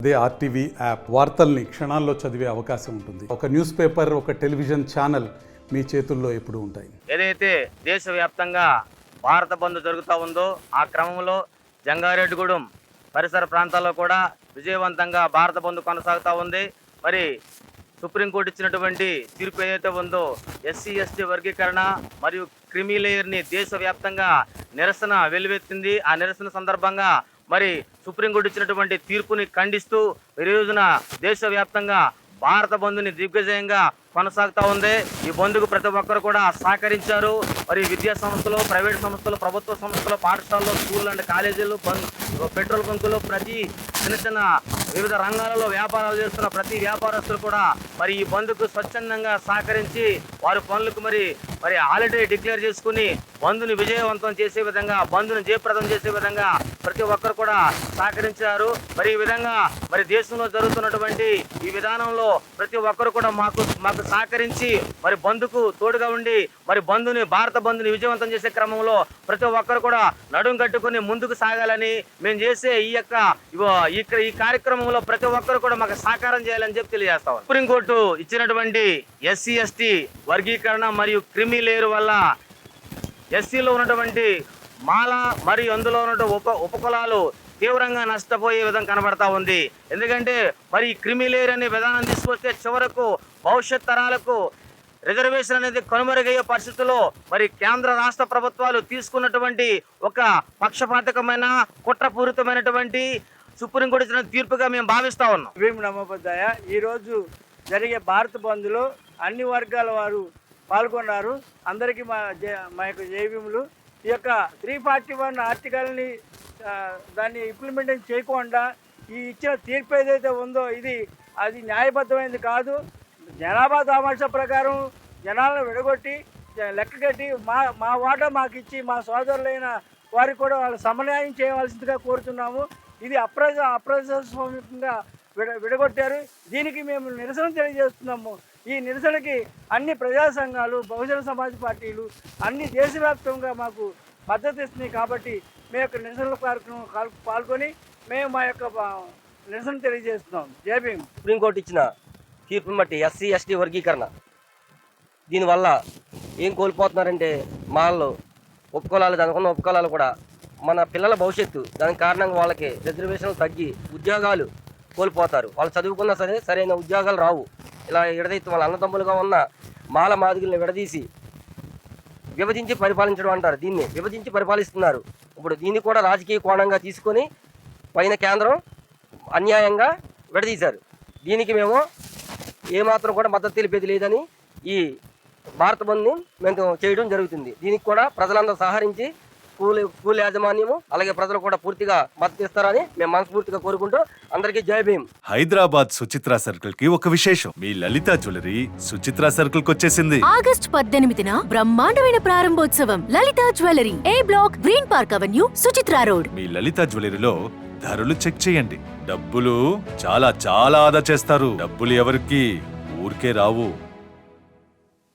అదే RTV app వార్తల్ని క్షణాల్లో చదివే అవకాశం ఉంటుంది. ఒక న్యూస్ పేపర్, ఒక టెలివిజన్ ఛానల్ మీ చేతుల్లో ఎప్పుడూ ఉంటాయి. ఏదైతే దేశవ్యాప్తంగా భారత బంద్ జరుగుతూ ఉందో ఆ క్రమంలో జంగారెడ్డిగూడెం పరిసర ప్రాంతాల్లో కూడా విజయవంతంగా భారత బంద్ కొనసాగుతూ ఉంది. మరి సుప్రీంకోర్టు ఇచ్చినటువంటి తీర్పు ఏదైతే ఉందో ఎస్సీ ఎస్టీ వర్గీకరణ మరియు క్రిమి లేయర్ని దేశవ్యాప్తంగా నిరసన వెల్లువెత్తింది. ఆ నిరసన సందర్భంగా మరి సుప్రీంకోర్టు ఇచ్చినటువంటి తీర్పుని ఖండిస్తూ ఈ రోజున దేశవ్యాప్తంగా భారత బంద్ని దిగ్విజయంగా కొనసాగుతూ ఉంది. ఈ బంద్కు ప్రతి ఒక్కరు కూడా సహకరించారు. మరి విద్యా సంస్థలు, ప్రైవేట్ సంస్థలు, ప్రభుత్వ సంస్థలు, పాఠశాలలో, స్కూల్ అండ్ కాలేజీలు, పెట్రోల్ బంకులు, ప్రతి చిన్న చిన్న వివిధ రంగాలలో వ్యాపారాలు చేస్తున్న ప్రతి వ్యాపారస్తులు కూడా మరి ఈ బంద్కు స్వచ్ఛందంగా సహకరించి వారి పనులకు మరి హాలిడే డిక్లేర్ చేసుకుని బంద్ని విజయవంతం చేసే విధంగా, బంద్ను జయప్రదం చేసే విధంగా ప్రతి ఒక్కరు కూడా సహకరించారు. మరి ఈ విధంగా మరి దేశంలో జరుగుతున్నటువంటి ఈ విధానంలో ప్రతి ఒక్కరు కూడా మాకు సహకరించి మరి బంద్కు తోడుగా ఉండి మరి భారత బంద్ని విజయవంతం చేసే క్రమంలో ప్రతి ఒక్కరు కూడా నడుం కట్టుకుని ముందుకు సాగాలని, మేము చేసే ఈ కార్యక్రమంలో ప్రతి ఒక్కరు కూడా మాకు సహకారం చేయాలని చెప్పి తెలియజేస్తాం. సుప్రీంకోర్టు ఇచ్చినటువంటి ఎస్సీ ఎస్టీ వర్గీకరణ మరియు క్రిమి లేయర్ వల్ల ఎస్సీలో ఉన్నటువంటి మాల మరియు అందులో ఉన్న ఉపకులాలు తీవ్రంగా నష్టపోయే విధంగా కనబడతా ఉంది. ఎందుకంటే మరి క్రిమి లేయర్ అనే విధానం తీసుకొస్తే చివరకు భవిష్యత్ తరాలకు రిజర్వేషన్ అనేది కనుమరుగయ్యే పరిస్థితుల్లో మరి కేంద్ర రాష్ట్ర ప్రభుత్వాలు తీసుకున్నటువంటి ఒక పక్షపాతకమైన కుట్రపూరితమైనటువంటి సుప్రీంకోర్టు ఇచ్చిన తీర్పుగా మేము భావిస్తా ఉన్నాం. భీమ్ నమోబద్దాయ ఈరోజు జరిగే భారత బంద్లో అన్ని వర్గాల వారు పాల్గొన్నారు. అందరికీ మా యొక్క జయభీములు. ఈ యొక్క 341 ఆర్టికల్ని దాన్ని ఇంప్లిమెంటేషన్ చేయకుండా ఈ ఇచ్చిన తీర్పు ఏదైతే ఉందో అది న్యాయబద్ధమైనది కాదు. జనాభా దామాష ప్రకారం జనాలను విడగొట్టి లెక్కగట్టి మా వాటా మాకు ఇచ్చి మా సోదరులైన వారికి కూడా వాళ్ళు సమన్యాయం చేయవలసిందిగా కోరుతున్నాము. ఇది అప్రజాస్వామికంగా విడగొట్టారు. దీనికి మేము నిరసన తెలియజేస్తున్నాము. ఈ నిరసనకి అన్ని ప్రజా సంఘాలు, బహుజన సమాజ్ పార్టీలు అన్ని దేశవ్యాప్తంగా మాకు మద్దతు ఇస్తున్నాయి. కాబట్టి మేము యొక్క నిరసన కార్యక్రమం పాల్గొని మేము మా యొక్క నిరసన తెలియజేస్తున్నాం. జై భీమ్. సుప్రీంకోర్టు ఇచ్చిన తీర్పుని బట్టి ఎస్సీ ఎస్టీ వర్గీకరణ దీనివల్ల ఏం కోల్పోతున్నారంటే మాల్లో ఉపకులాలు, దానికున్న ఉపకులాలు కూడా మన పిల్లల భవిష్యత్తు దానికి కారణంగా వాళ్ళకి రిజర్వేషన్లు తగ్గి ఉద్యోగాలు కోల్పోతారు. వాళ్ళు చదువుకున్నా సరే సరైన ఉద్యోగాలు రావు. ఇలా విడదీసి వాళ్ళ అన్నదమ్ములుగా ఉన్న మాల మాదిగల్ని విడదీసి విభజించి పరిపాలించడం అంటారు. దీన్ని విభజించి పరిపాలిస్తున్నారు. ఇప్పుడు దీన్ని కూడా రాజకీయ కోణంగా తీసుకొని పైన కేంద్రం అన్యాయంగా విడదీశారు. దీనికి మేము ఏమాత్రం కూడా మద్దతు తెలిపేది లేదని ఈ భారత బంద్ని మేము చేయడం జరుగుతుంది. దీనికి కూడా ప్రజలందరూ సహకరించి స్కూల్ యాజమాన్యము అలాగే ప్రజలు కూడా పూర్తిగా మద్దతు ఇస్తారని మేము మనస్ఫూర్తిగా కోరుకుంటూ అందరికీ జై భీమ్. హైదరాబాద్ సుచిత్ర సర్కిల్ కి ఒక విశేషం. మీ లలిత జ్యువెలరీ సుచిత్ర సర్కిల్ కి వచ్చేసింది. ఆగస్టు 18న బ్రహ్మాండమైన ప్రారంభోత్సవం. Lalitha jewellery, A block, green park avenue, Suchitra road. మీ లలిత జ్యువెలరీలో ధరలు చెక్ చేయండి. డబ్బులు చాలా చాలా ఆదా చేస్తారు. డబ్బులు ఎవరికి ఊరికే రావు.